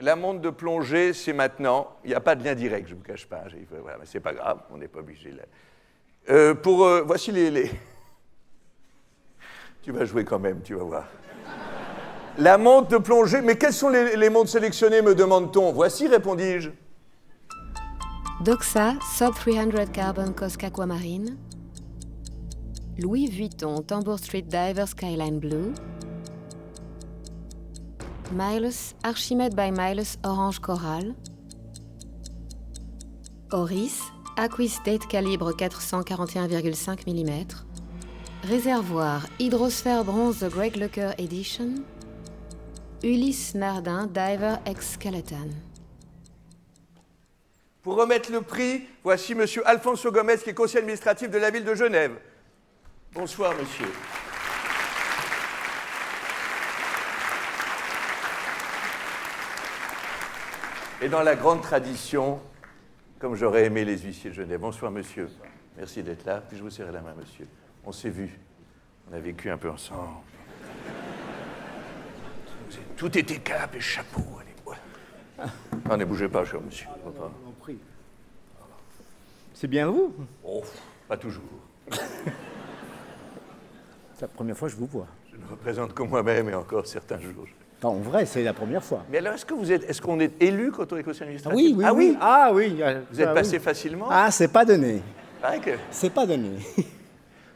La montre de plongée, c'est maintenant. Il n'y a pas de lien direct, je ne vous cache pas. Voilà, mais c'est pas grave, on n'est pas obligé. Voici les... Tu vas jouer quand même, tu vas voir. La montre de plongée. Mais quelles sont les montres sélectionnées, me demande-t-on? Voici, répondis-je. Doxa Sub 300 Carbon Cosc Aquamarine, Louis Vuitton Tambour Street Diver Skyline Blue, Miles Archimède by Miles Orange Coral, Oris Aquis Date calibre 441,5 mm, Réservoir Hydrosphère Bronze The Greg Lucker Edition, Ulysse Nardin Diver X Skeleton. Pour remettre le prix, voici M. Alfonso Gomez, qui est conseiller administratif de la ville de Genève. Bonsoir, monsieur. Et dans la grande tradition, comme j'aurais aimé les huissiers de Genève. Bonsoir, monsieur. Merci d'être là. Puis-je vous serrer la main, monsieur? On s'est vus. On a vécu un peu ensemble. Tout était cap et chapeau. Allez, non, ne bougez pas, cher monsieur. C'est bien vous? Oh, pas toujours. C'est la première fois que je vous vois. Je ne représente que moi-même et encore certains jours. Non, en vrai, c'est la première fois. Mais alors, est-ce qu'on est élu quand on est conseiller administratif? Oui, oui, ah oui. Ah oui. Vous êtes passé facilement? Ah, c'est pas donné. Que... C'est pas donné.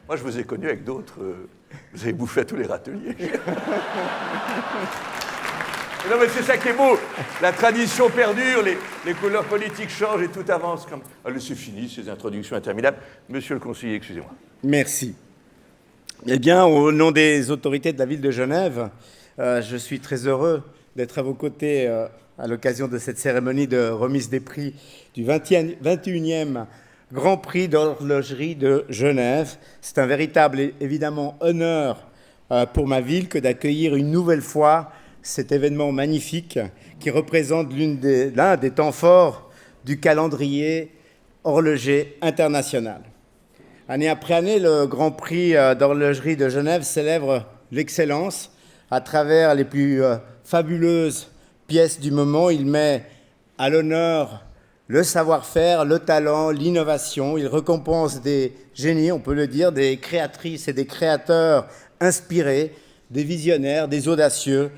Moi, je vous ai connu avec d'autres. Vous avez bouffé à tous les râteliers. Non, mais c'est ça qui est beau. La tradition perdure, les couleurs politiques changent et tout avance. Comme... Allez, c'est fini, ces introductions interminables. Monsieur le conseiller, excusez-moi. Merci. Eh bien, au nom des autorités de la ville de Genève, je suis très heureux d'être à vos côtés à l'occasion de cette cérémonie de remise des prix du 21e Grand Prix d'horlogerie de Genève. C'est un véritable, évidemment, honneur pour ma ville que d'accueillir une nouvelle fois cet événement magnifique qui représente l'un des temps forts du calendrier horloger international. Année après année, le Grand Prix d'horlogerie de Genève célèbre l'excellence à travers les plus fabuleuses pièces du moment. Il met à l'honneur le savoir-faire, le talent, l'innovation. Il récompense des génies, on peut le dire, des créatrices et des créateurs inspirés, des visionnaires, des audacieux.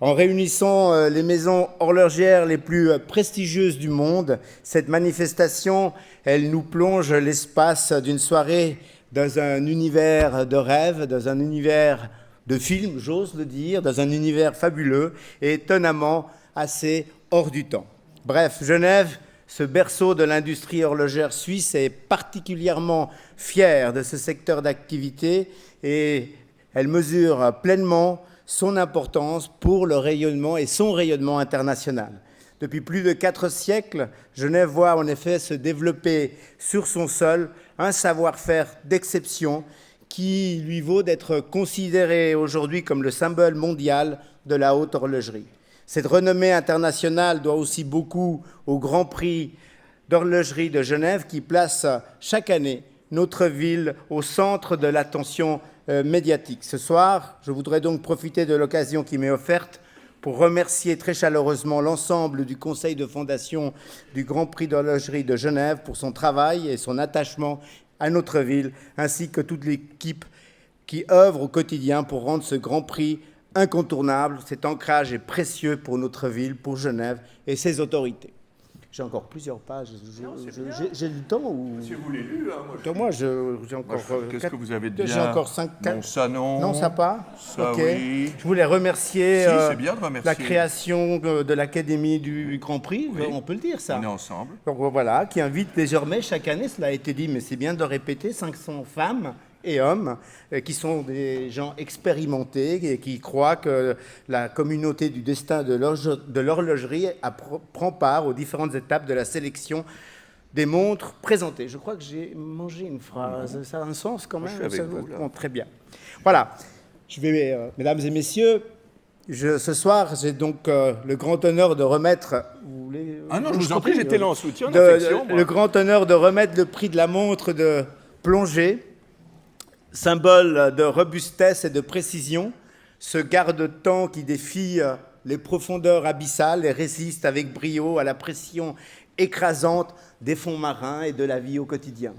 En réunissant les maisons horlogères les plus prestigieuses du monde, cette manifestation, elle nous plonge l'espace d'une soirée dans un univers de rêve, dans un univers de film, j'ose le dire, dans un univers fabuleux et étonnamment assez hors du temps. Bref, Genève, ce berceau de l'industrie horlogère suisse, est particulièrement fière de ce secteur d'activité et elle mesure pleinement son importance pour le rayonnement et son rayonnement international. Depuis plus de 4 siècles, Genève voit en effet se développer sur son sol un savoir-faire d'exception qui lui vaut d'être considéré aujourd'hui comme le symbole mondial de la haute horlogerie. Cette renommée internationale doit aussi beaucoup au Grand Prix d'horlogerie de Genève qui place chaque année notre ville au centre de l'attention médiatique. Ce soir, je voudrais donc profiter de l'occasion qui m'est offerte pour remercier très chaleureusement l'ensemble du conseil de fondation du Grand Prix d'horlogerie de Genève pour son travail et son attachement à notre ville, ainsi que toute l'équipe qui œuvre au quotidien pour rendre ce Grand Prix incontournable. Cet ancrage est précieux pour notre ville, pour Genève et ses autorités. J'ai encore plusieurs pages. J'ai du temps ou... Si vous l'avez lu, hein, moi, j'ai encore... Qu'est-ce que vous avez de bien? J'ai encore 5... Non, ça non. Non, ça pas? Ça, okay. Oui. Je voulais remercier c'est bien de remercier. la création de l'Académie du Grand Prix, oui. On peut le dire, ça. On est ensemble. Donc voilà, qui invite désormais chaque année, cela a été dit, mais c'est bien de répéter, 500 femmes et hommes qui sont des gens expérimentés et qui croient que la communauté du destin de l'horlogerie prend part aux différentes étapes de la sélection des montres présentées. Je crois que j'ai mangé une phrase. Ça a un sens quand même? Je suis avec vous, là. Bon, très bien. Voilà. Je vais, mesdames et messieurs, ce soir, j'ai donc le grand honneur de remettre... Ah non, je vous en prie, j'étais là en soutien le grand honneur de remettre le prix de la montre de plongée, symbole de robustesse et de précision, ce garde-temps qui défie les profondeurs abyssales et résiste avec brio à la pression écrasante des fonds marins et de la vie au quotidien.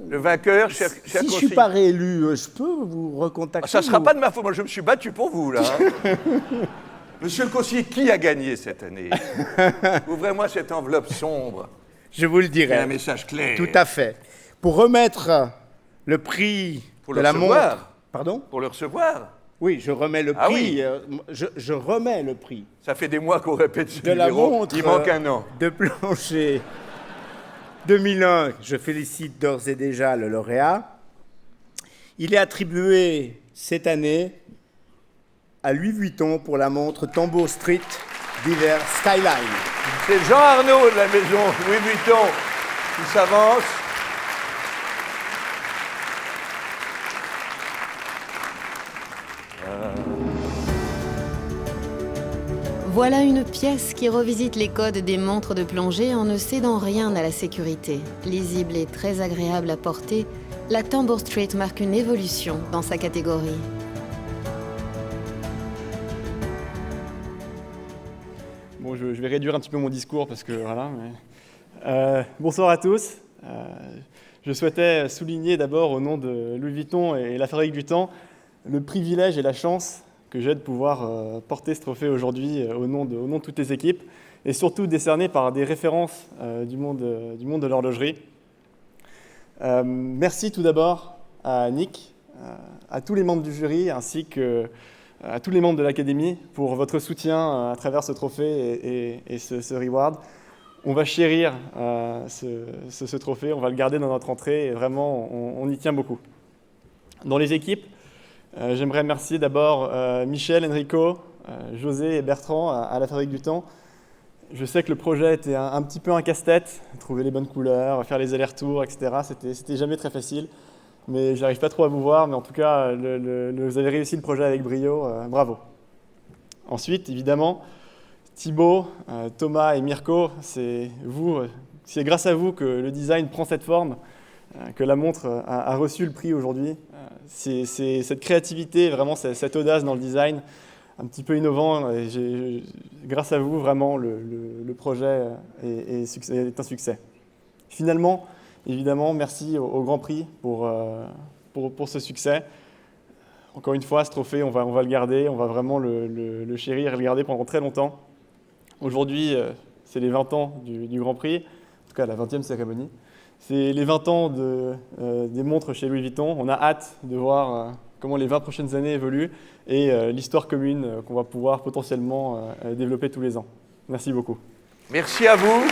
Le vainqueur, cher Si je ne conseiller. suis pas réélu, je peux vous recontacter? Ça ne sera pas de ma faute, moi je me suis battu pour vous, là. Monsieur le conseiller, qui a gagné cette année? Ouvrez-moi cette enveloppe sombre. Je vous le Il y a dirai. un message clair. Tout à fait. Pour remettre le prix Pour de le la recevoir. montre... Pardon? Pour le recevoir. Oui, je remets le prix. Ah oui. Je remets le prix Ça fait des mois qu'on répète ce de la numéro. montre Il manque un an. de plancher 2001. Je félicite d'ores et déjà le lauréat. Il est attribué cette année à Louis Vuitton pour la montre Tambour Street Diver Skyline. C'est Jean Arnaud de la maison Louis Vuitton qui s'avance. Voilà une pièce qui revisite les codes des montres de plongée en ne cédant rien à la sécurité. Lisible et très agréable à porter, la Tambour Street marque une évolution dans sa catégorie. Bon, je vais réduire un petit peu mon discours parce que voilà. Bonsoir à tous. Je souhaitais souligner d'abord au nom de Louis Vuitton et la Fabrique du Temps le privilège et la chance que j'ai de pouvoir porter ce trophée aujourd'hui au nom de toutes les équipes et surtout décerné par des références du monde de l'horlogerie. Merci tout d'abord à Nick, à tous les membres du jury ainsi qu'à tous les membres de l'Académie pour votre soutien à travers ce trophée et ce reward. On va chérir ce trophée, on va le garder dans notre entrée et vraiment on y tient beaucoup. Dans les équipes, j'aimerais remercier d'abord Michel, Enrico, José et Bertrand à la Fabrique du Temps. Je sais que le projet était un petit peu un casse-tête, trouver les bonnes couleurs, faire les allers-retours, etc. C'était jamais très facile, mais je n'arrive pas trop à vous voir, mais en tout cas, vous avez réussi le projet avec brio, bravo. Ensuite, évidemment, Thibaut, Thomas et Mirko, c'est grâce à vous que le design prend cette forme, que la montre a reçu le prix aujourd'hui. C'est cette créativité, vraiment cette audace dans le design, un petit peu innovant. Et grâce à vous, vraiment, le projet est un succès. Finalement, évidemment, merci au Grand Prix pour ce succès. Encore une fois, ce trophée, on va le garder, on va vraiment le chérir et le garder pendant très longtemps. Aujourd'hui, c'est les 20 ans du Grand Prix, en tout cas la 20e cérémonie. C'est les 20 ans des montres chez Louis Vuitton. On a hâte de voir comment les 20 prochaines années évoluent et l'histoire commune qu'on va pouvoir potentiellement développer tous les ans. Merci beaucoup. Merci à vous.